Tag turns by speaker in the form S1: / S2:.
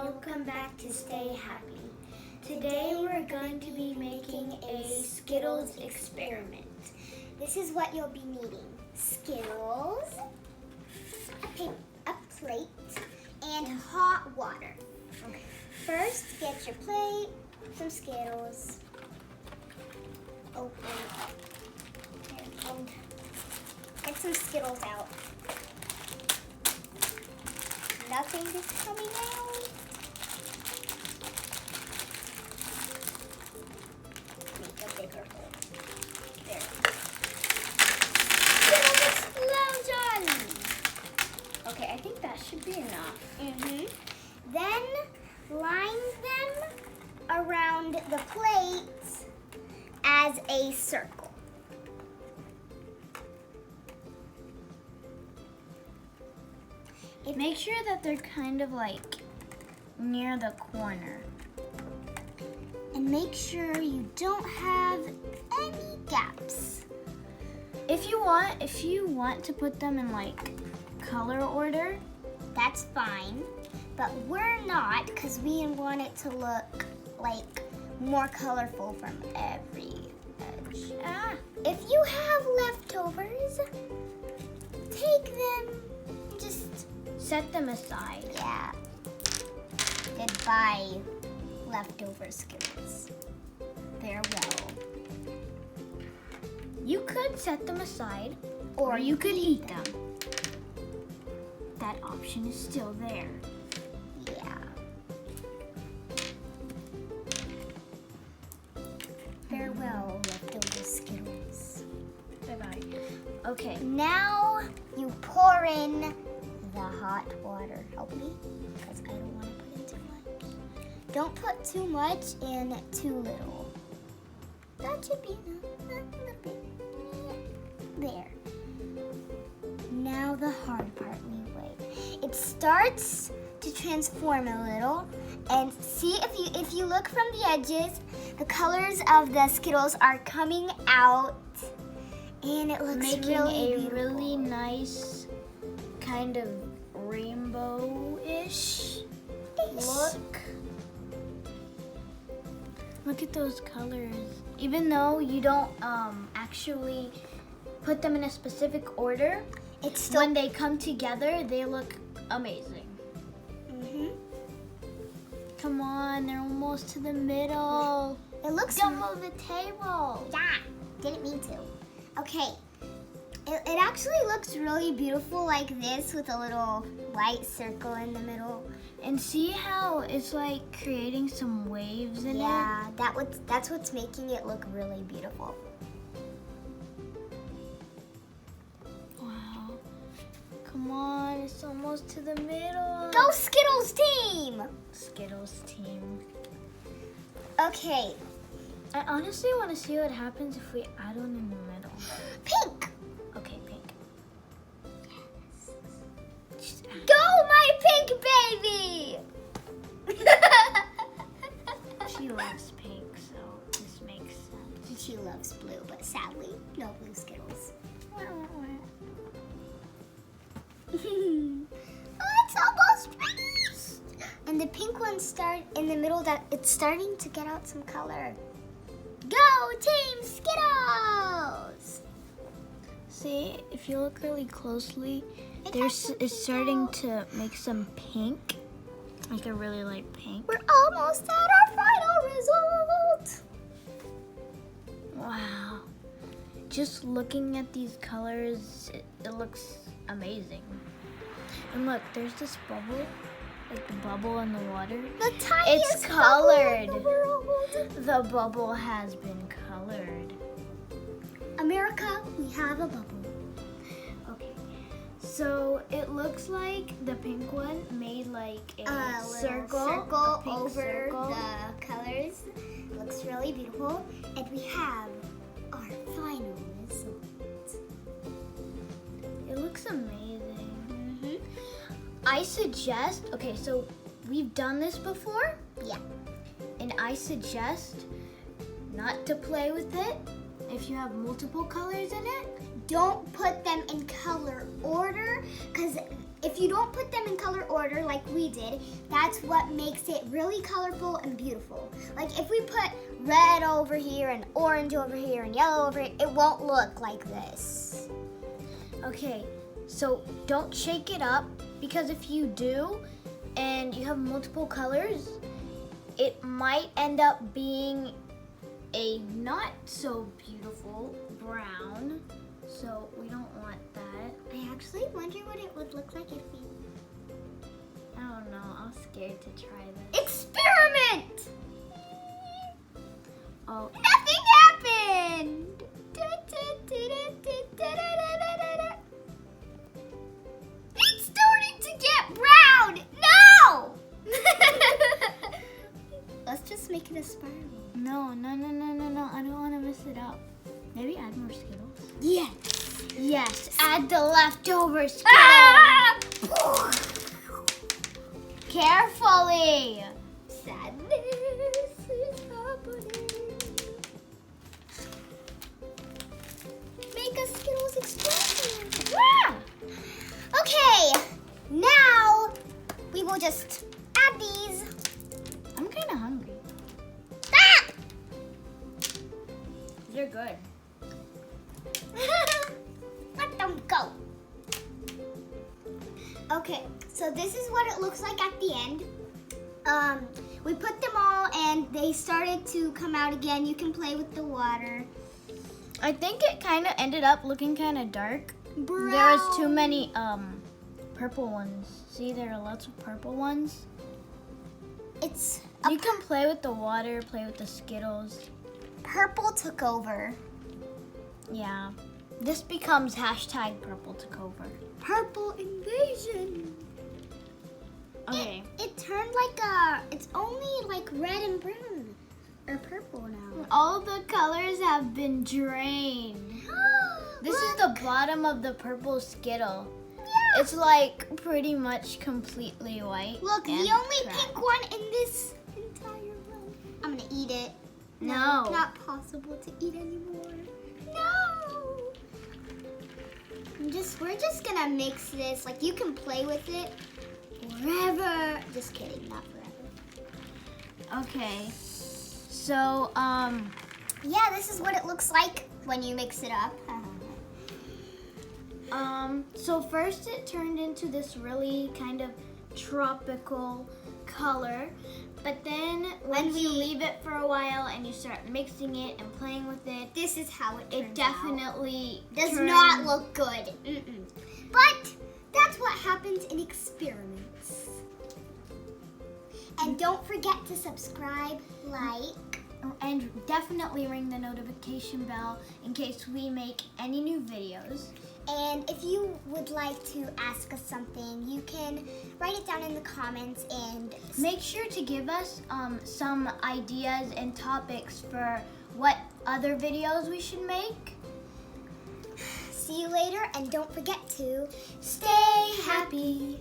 S1: welcome back to Stay Happy. Today we're going to be making a Skittles experiment.
S2: This is what you'll be needing. Skittles, a plate, and hot water.
S1: Okay.
S2: First, get your plate, some Skittles. Open. And get some Skittles out. Nothing is coming out. Make a bigger hole. There. Skittle explosion!
S1: Okay, I think that should be enough.
S2: Then line them around the plate as a circle.
S1: Make sure that they're kind of like near the corner.
S2: And make sure you don't have any gaps.
S1: If you want to put them in like color order,
S2: That's fine, but we're not because we want it to look like more colorful from every edge. If you have leftovers, take them, just,
S1: set them aside.
S2: yeah. Goodbye, leftover Skittles. Farewell.
S1: You could set them aside,
S2: Or
S1: or you could eat them. That option is still there.
S2: Yeah. Farewell, leftover Skittles.
S1: Bye-bye. Okay.
S2: Now you pour in the hot water. Help me, because I don't want to put in too much. Don't put too much and too little. That should be enough. A little bit. There. Now the hard part we wait. It starts to transform a little, and see if you look from the edges, the colors of the Skittles are coming out, and it looks
S1: Making
S2: really
S1: a
S2: beautiful.
S1: really nice kind of rainbow-ish look. Look at those colors. Even though you don't actually put them in a specific order,
S2: It's still.
S1: when they come together, they look amazing. Come on, they're almost to the middle.
S2: It looks.
S1: Don't move the table.
S2: Yeah, didn't mean to. Okay. It actually looks really beautiful like this with a little white circle in the middle.
S1: And see how it's like creating some waves in it?
S2: Yeah, that's what's making it look really beautiful.
S1: Wow. Come on, it's almost to the middle.
S2: Go Skittles team!
S1: Skittles team.
S2: Okay,
S1: I honestly want to see what happens if we add one in the middle.
S2: pink!
S1: Okay, pink. Just add.
S2: Go my pink baby!
S1: She loves pink, so this makes sense.
S2: She loves blue, but sadly, no blue Skittles. Oh, it's almost finished! And the pink one start in the middle that it's starting to get out some color. Go Team Skittles!
S1: See, if you look really closely,
S2: has
S1: it's starting to make some pink, like a really light pink.
S2: We're almost at our final result.
S1: Wow. Just looking at these colors, it looks amazing. And look, there's this bubble, like the bubble in the water.
S2: The tiniest
S1: It's
S2: bubble in
S1: colored.
S2: the world.
S1: The bubble has been colored.
S2: America, we have a bubble.
S1: Okay. So it looks like the pink one made like a
S2: Little
S1: circle
S2: circle
S1: a pink
S2: over
S1: circle.
S2: the colors. Looks really beautiful. And we have our final result.
S1: It looks amazing. I suggest, okay, so we've done this before,
S2: Yeah.
S1: and I suggest not to play with it if you have multiple colors in it.
S2: Don't put them in color order because if you don't put them in color order like we did, that's what makes it really colorful and beautiful. Like if we put red over here and orange over here and yellow over here, it won't look like this.
S1: Okay, so don't shake it up, because if you do and you have multiple colors, it might end up being a not so beautiful brown. So we don't want that.
S2: I actually wonder what it would look like if we...
S1: I don't know, I'm scared to try this.
S2: Experiment!
S1: Oh,
S2: Nothing happened! It's starting to get brown! No! Let's just make it a spiral.
S1: no, I don't want to mess it up. Maybe add more Skittles.
S2: Yes.
S1: Yes, add the leftover Skittles.
S2: Ah!
S1: Carefully.
S2: Sadness is happening. Make a Skittles experiment.
S1: Ah!
S2: Okay, now we will just add these.
S1: I'm kind of hungry.
S2: Ah!
S1: They're good.
S2: Let them go. Okay, so this is what it looks like at the end. We put them all and they started to come out again. You can play with the water.
S1: I think it kind of ended up looking kind of dark.
S2: Brown.
S1: There was too many purple ones. See, there are lots of purple ones.
S2: It's
S1: You can play with the water, play with the Skittles.
S2: purple took over.
S1: Yeah. This becomes hashtag purple took over.
S2: Purple invasion.
S1: Okay.
S2: It turned it's only like red and brown or purple now.
S1: All the colors have been drained. This is the bottom of the purple Skittle.
S2: Yeah.
S1: It's like pretty much completely white.
S2: Look,
S1: and
S2: the only
S1: cracked.
S2: pink one in this entire room. I'm gonna eat it.
S1: No.
S2: Not possible to eat anymore. No. We're just gonna mix this. Like you can play with it forever. Just kidding, not forever.
S1: Okay. So,
S2: Yeah, this is what it looks like when you mix it up.
S1: so first it turned into this really kind of tropical color, but then when you leave it for a while and you start mixing it and playing with it,
S2: This is how it turns
S1: it definitely
S2: does
S1: turns-
S2: not look good. But that's what happens in experiments. And don't forget to subscribe, like,
S1: and definitely ring the notification bell in case we make any new videos.
S2: and if you would like to ask us something, you can write it down in the comments and
S1: Make sure to give us some ideas and topics for what other videos we should make.
S2: see you later. And don't forget to stay happy.